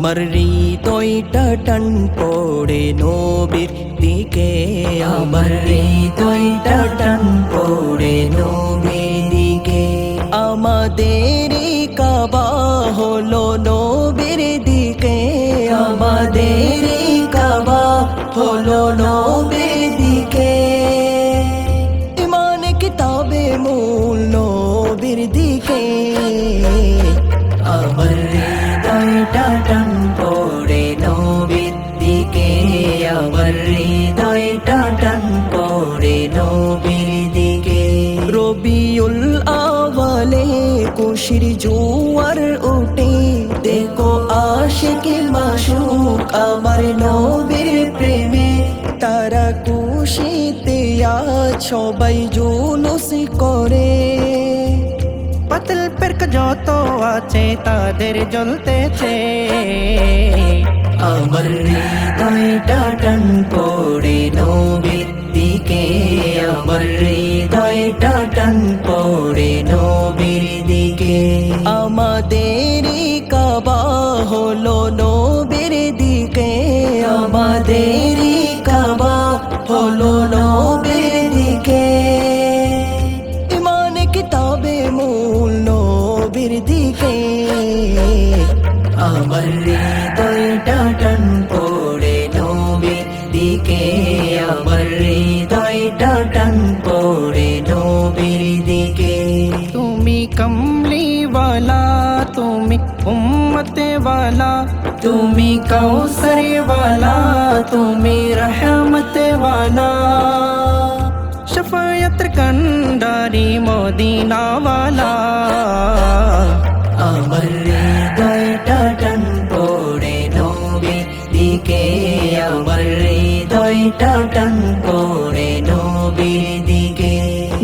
আমার হৃদয়টা টান পড়ে নবীর দিকে, আমার হৃদয়টা টান পড়ে নবীর দিকে। আমাদের কাবা হলো নবীর দিকে, আমাদের কাবা হলো নবীর দিকে। ইমান কিতাবে মূল নবীর দিকে, আমার হৃদয়টা টান পড়ে নবীর দিকে, আমার হৃদয়টা টান পড়ে নবীর দিকে। রবিউল আওয়ালে খুশির জোয়ার ওঠে, দেখো আশিকে মাশুক আমার নবীর প্রেমে। তারা খুশিতে আজ সবাই জুলুস করে, পাতল পেরক যত আছে তাদের জ্বলতেছে। আমার হৃদয়টা টান পড়ে নবীর দিকে, আমার হৃদয়টা টান পড়ে নবীর দিকে। আমাদের কাবা হলো নবীর দিকে, আমাদের কাবা হলো নবীর দিকে। ইমান কিতাবে মূল নবীর দিকে, আমার হৃদয়টা টান পড়ে নবীর দিকে, আমার হৃদয়টা টান পড়ে নবীর দিকে। তুমি কমলিওয়ালা, তুমি উম্মতে वाला, তুমি কৌসর वाला, তুমি रहमत वाला। शफायत कंडारी मदीना वाला, আমার হৃদয়টা টান পড়ে নবীর দিকে, আমার হৃদয়টা টান পড়ে নবীর দিকে।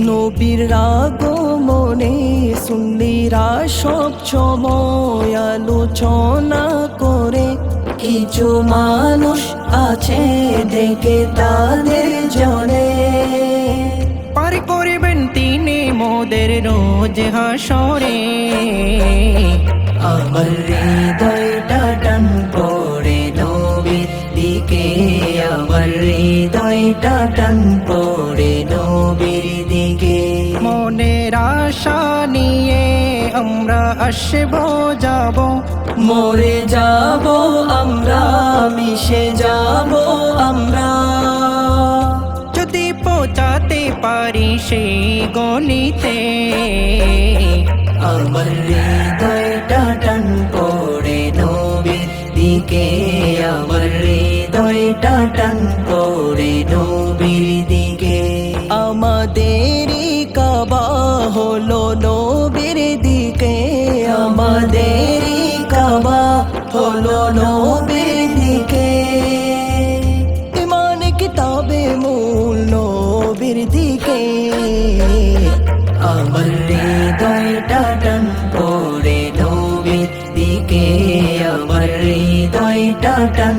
নবীর আগমনে সুন্নিরা সব সময় আলোচনা করে, কিছু মানুষ আছে দেখে তাদের জনে। পার করিবেন তিনি মোদের রোজ হাসরে, আমার হৃদয়টা টান পড়ে নবীর দিকে, আমার হৃদয়টা টান পড়ে নবীর দিকে। মনের আশা নিয়ে আমরা আসবো যাব, মরে যাব আমরা, মিশে যাব আমরা। যদি পৌঁছাতে পারি সেই গলিতে, আমার হৃদয়টা টান পড়ে নবীর দিকে, আমার হৃদয়টা টান পড়ে নবীর দিকে। আমাদের কাবা হলো নবীর দিকে, আমাদের কাবা হলো নবীর দিকে। ইমান কিতাবে মূল নবীর দিকে, আমার হৃদয়টা টান পড়ে নবীর দিকে, আমার হৃদয়টা টান